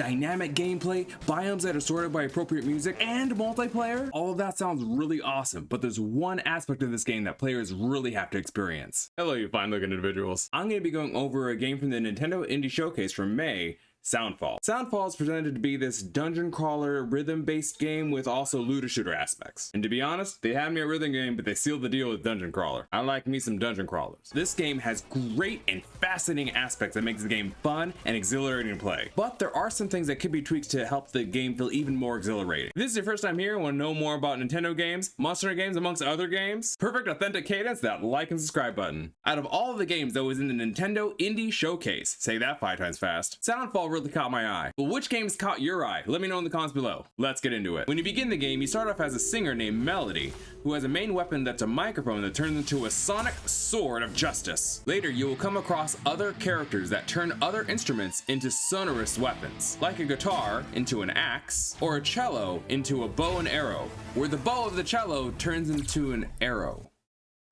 dynamic gameplay, biomes that are sorted by appropriate music, and multiplayer. All of that sounds really awesome, but there's one aspect of this game that players really have to experience. Hello, you fine looking individuals. I'm going to be going over a game from the Nintendo Indie Showcase from May, Soundfall. Soundfall is presented to be this dungeon crawler rhythm-based game with also looter shooter aspects. And to be honest, they had me a rhythm game, but they sealed the deal with dungeon crawler. I like me some dungeon crawlers. This game has great and fascinating aspects that makes the game fun and exhilarating to play. But there are some things that could be tweaked to help the game feel even more exhilarating. If this is your first time here and want to know more about Nintendo games, Monster Hunter games amongst other games, perfect authentic cadence, that like and subscribe button. Out of all of the games that was in the Nintendo Indie Showcase, say that 5 times fast, Soundfall really caught my eye. But which games caught your eye? Let me know in the comments below. Let's get into it. When you begin the game, you start off as a singer named Melody, who has a main weapon that's a microphone that turns into a sonic sword of justice. Later, you will come across other characters that turn other instruments into sonorous weapons, like a guitar into an axe, or a cello into a bow and arrow, where the bow of the cello turns into an arrow.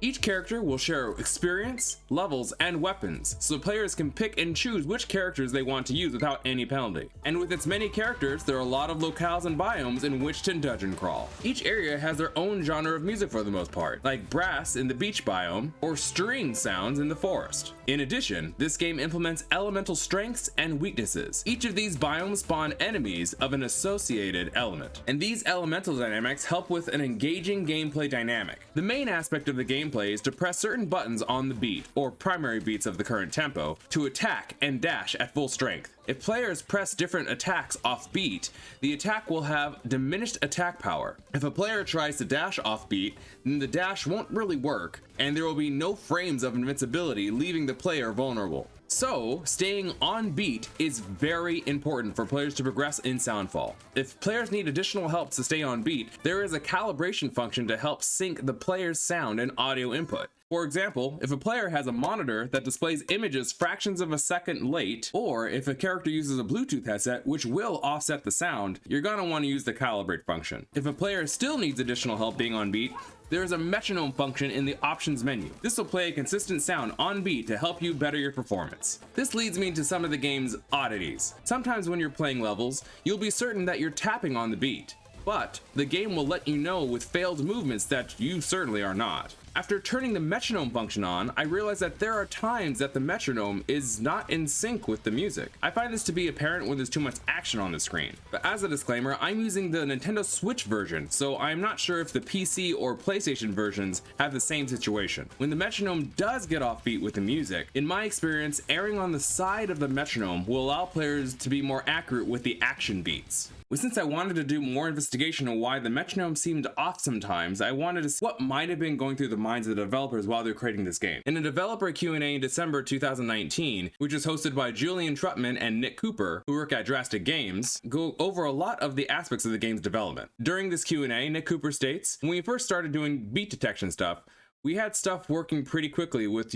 Each character will share experience, levels, and weapons, so players can pick and choose which characters they want to use without any penalty. And with its many characters, there are a lot of locales and biomes in which to dungeon crawl. Each area has their own genre of music for the most part, like brass in the beach biome, or string sounds in the forest. In addition, this game implements elemental strengths and weaknesses. Each of these biomes spawn enemies of an associated element, and these elemental dynamics help with an engaging gameplay dynamic. The main aspect of the game is to press certain buttons on the beat, or primary beats of the current tempo, to attack and dash at full strength. If players press different attacks off beat, the attack will have diminished attack power. If a player tries to dash off beat, then the dash won't really work, and there will be no frames of invincibility, leaving the player vulnerable. So, staying on beat is very important for players to progress in Soundfall. If players need additional help to stay on beat, there is a calibration function to help sync the player's sound and audio input. For example, if a player has a monitor that displays images fractions of a second late, or if a character uses a Bluetooth headset, which will offset the sound, you're gonna want to use the Calibrate function. If a player still needs additional help being on beat, there is a metronome function in the options menu. This will play a consistent sound on beat to help you better your performance. This leads me to some of the game's oddities. Sometimes when you're playing levels, you'll be certain that you're tapping on the beat, but the game will let you know with failed movements that you certainly are not. After turning the metronome function on, I realized that there are times that the metronome is not in sync with the music. I find this to be apparent when there's too much action on the screen. But as a disclaimer, I'm using the Nintendo Switch version, so I'm not sure if the PC or PlayStation versions have the same situation. When the metronome does get off beat with the music, in my experience, erring on the side of the metronome will allow players to be more accurate with the action beats. Since I wanted to do more investigation on why the metronome seemed off sometimes, I wanted to see what might have been going through the minds of the developers while they're creating this game. In a developer Q&A in December 2019, which was hosted by Julian Trutman and Nick Cooper, who work at Drastic Games, go over a lot of the aspects of the game's development. During this Q&A, Nick Cooper states, when we first started doing beat detection stuff, we had stuff working pretty quickly with,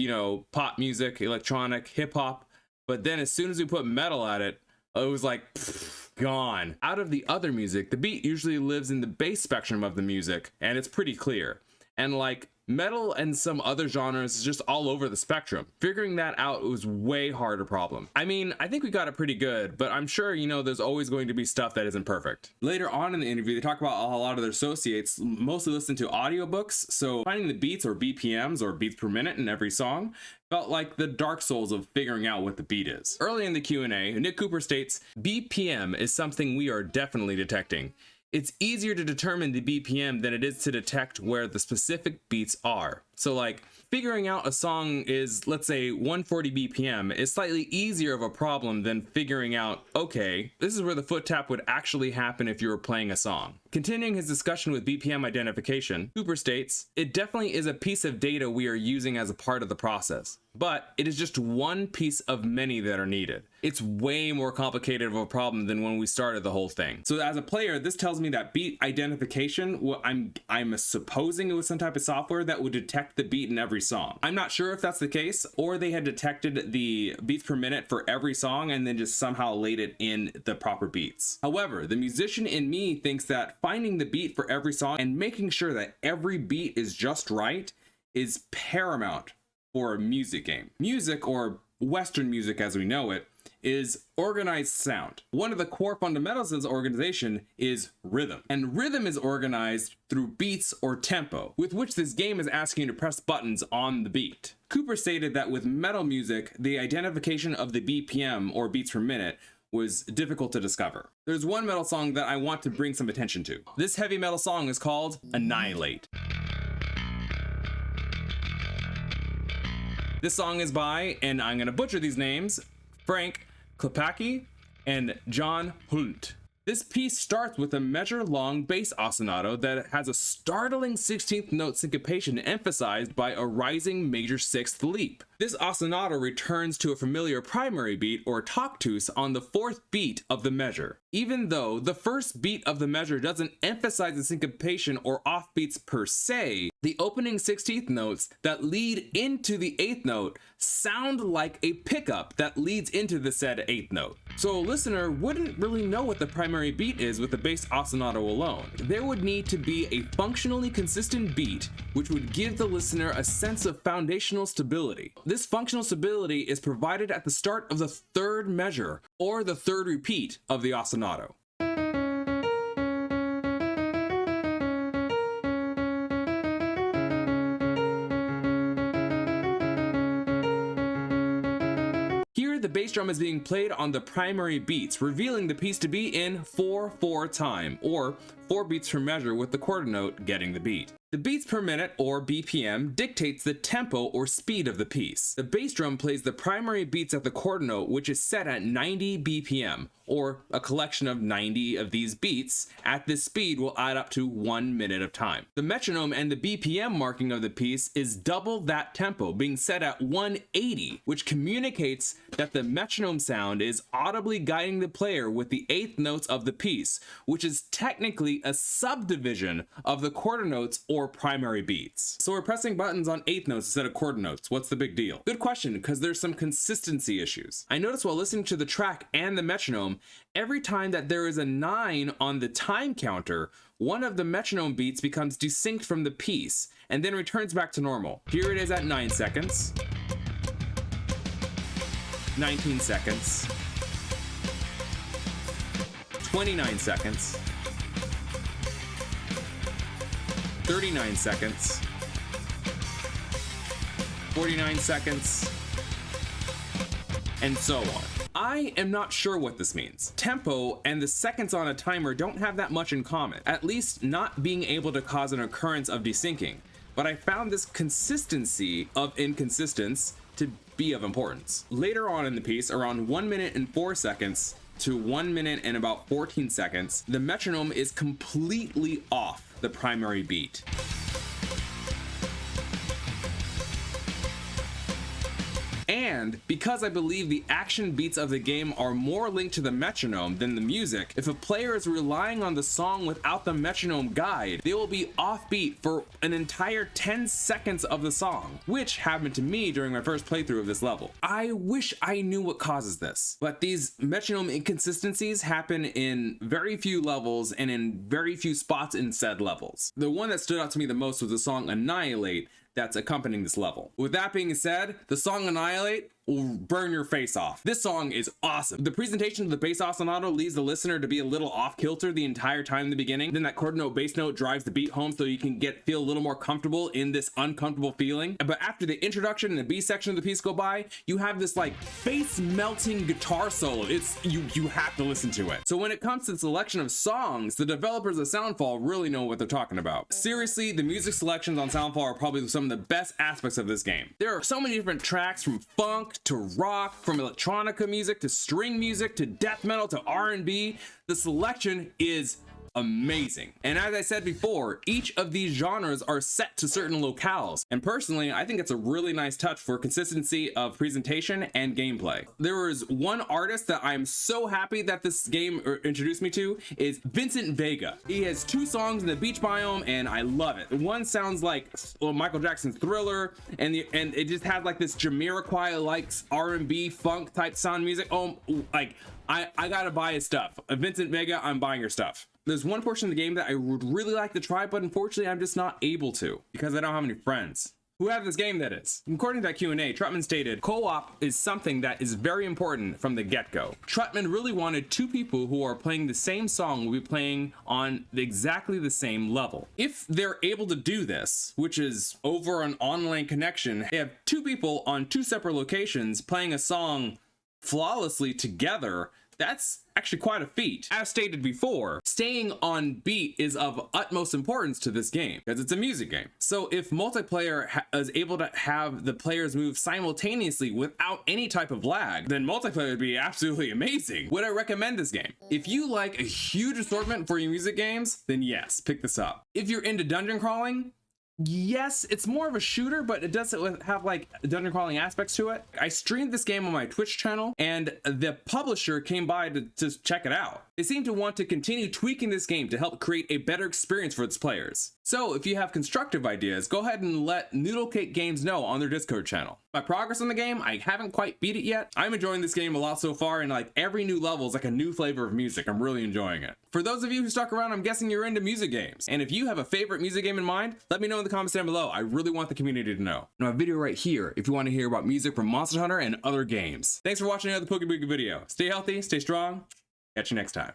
pop music, electronic, hip hop, but then as soon as we put metal at it, it was like, gone. Out of the other music, the beat usually lives in the bass spectrum of the music, and it's pretty clear. And like metal and some other genres is just all over the spectrum. Figuring that out was way harder problem. I mean, I think we got it pretty good, but I'm sure, there's always going to be stuff that isn't perfect. Later on in the interview, they talk about how a lot of their associates mostly listen to audiobooks, so finding the beats or BPMs or beats per minute in every song felt like the Dark Souls of figuring out what the beat is. Early in the Q&A, Nick Cooper states, BPM is something we are definitely detecting. It's easier to determine the BPM than it is to detect where the specific beats are. So like figuring out a song is, let's say 140 BPM is slightly easier of a problem than figuring out, okay, this is where the foot tap would actually happen if you were playing a song. Continuing his discussion with BPM identification, Cooper states, it definitely is a piece of data we are using as a part of the process, but it is just one piece of many that are needed. It's way more complicated of a problem than when we started the whole thing. So as a player, this tells me that beat identification, well, I'm supposing it was some type of software that would detect the beat in every song. I'm not sure if that's the case, or they had detected the beats per minute for every song and then just somehow laid it in the proper beats. However, the musician in me thinks that finding the beat for every song and making sure that every beat is just right is paramount for a music game. Music, or Western music as we know it, is organized sound. One of the core fundamentals of this organization is rhythm. And rhythm is organized through beats or tempo, with which this game is asking you to press buttons on the beat. Cooper stated that with metal music, the identification of the BPM, or beats per minute, was difficult to discover. There's one metal song that I want to bring some attention to. This heavy metal song is called Annihilate. This song is by, and I'm gonna butcher these names, Frank Klepacki and John Hult. This piece starts with a measure-long bass ostinato that has a startling 16th note syncopation emphasized by a rising major 6th leap. This ostinato returns to a familiar primary beat or taktus on the 4th beat of the measure. Even though the first beat of the measure doesn't emphasize the syncopation or offbeats per se, the opening 16th notes that lead into the 8th note sound like a pickup that leads into the said 8th note. So a listener wouldn't really know what the primary beat is with the bass ostinato alone. There would need to be a functionally consistent beat which would give the listener a sense of foundational stability. This functional stability is provided at the start of the 3rd measure or the 3rd repeat of the ostinato. Here, the bass drum is being played on the primary beats, revealing the piece to be in 4/4 time, or 4 beats per measure, with the quarter note getting the beat. The beats per minute, or BPM, dictates the tempo or speed of the piece. The bass drum plays the primary beats at the quarter note, which is set at 90 BPM, or a collection of 90 of these beats at this speed will add up to 1 minute of time. The metronome and the BPM marking of the piece is double that tempo, being set at 180, which communicates that the metronome sound is audibly guiding the player with the 8th notes of the piece, which is technically a subdivision of the quarter notes or primary beats. So we're pressing buttons on 8th notes instead of quarter notes. What's the big deal? Good question, because there's some consistency issues. I noticed while listening to the track and the metronome, every time that there is a 9 on the time counter, one of the metronome beats becomes desynced from the piece and then returns back to normal. Here it is at 9 seconds, 19 seconds, 29 seconds, 39 seconds, 49 seconds, and so on. I am not sure what this means. Tempo and the seconds on a timer don't have that much in common, at least not being able to cause an occurrence of desyncing, but I found this consistency of inconsistence to be of importance. Later on in the piece, around 1 minute and 4 seconds to 1 minute and about 14 seconds, the metronome is completely off the primary beat. And because I believe the action beats of the game are more linked to the metronome than the music, if a player is relying on the song without the metronome guide, they will be offbeat for an entire 10 seconds of the song, which happened to me during my first playthrough of this level. I wish I knew what causes this, but these metronome inconsistencies happen in very few levels and in very few spots in said levels. The one that stood out to me the most was the song Annihilate that's accompanying this level. With that being said, the song Annihilate will burn your face off. This song is awesome. The presentation of the bass ostinato leads the listener to be a little off kilter the entire time in the beginning. Then that quarter note bass note drives the beat home so you can feel a little more comfortable in this uncomfortable feeling. But after the introduction and the B section of the piece go by, you have this like face melting guitar solo. You have to listen to it. So when it comes to the selection of songs, the developers of Soundfall really know what they're talking about. Seriously, the music selections on Soundfall are probably some of the best aspects of this game. There are so many different tracks, from funk to rock, from electronica music to string music to death metal to R&B. The selection is amazing. And as I said before, each of these genres are set to certain locales. And personally, I think it's a really nice touch for consistency of presentation and gameplay. There was one artist that I'm so happy that this game introduced me to is Vincent Vega. He has 2 songs in the beach biome and I love it. One sounds like Michael Jackson's Thriller, and it just has like this Jamiroquai-like R&B funk type sound music. Oh, like I gotta buy his stuff. Vincent Vega, I'm buying your stuff. There's one portion of the game that I would really like to try, but unfortunately I'm just not able to because I don't have any friends. who have this game, that is. According to that Q&A, Trutman stated, co-op is something that is very important from the get-go. Trutman really wanted two people who are playing the same song will be playing on exactly the same level. If they're able to do this, which is over an online connection, they have two people on two separate locations playing a song flawlessly together, that's actually quite a feat. As stated before, staying on beat is of utmost importance to this game because it's a music game. So if multiplayer is able to have the players move simultaneously without any type of lag, then multiplayer would be absolutely amazing. Would I recommend this game? If you like a huge assortment for your music games, then yes, pick this up. If you're into dungeon crawling, yes, it's more of a shooter, but it does have like dungeon crawling aspects to it. I streamed this game on my Twitch channel and the publisher came by to check it out. They seem to want to continue tweaking this game to help create a better experience for its players. So if you have constructive ideas, go ahead and let Noodle Cake Games know on their Discord channel. My progress on the game, I haven't quite beat it yet. I'm enjoying this game a lot so far, and like every new level is like a new flavor of music. I'm really enjoying it. For those of you who stuck around, I'm guessing you're into music games. And if you have a favorite music game in mind, let me know in the comments down below. I really want the community to know. Now, a video right here if you want to hear about music from Monster Hunter and other games. Thanks for watching another Poogie Boogie video. Stay healthy, stay strong. Catch you next time.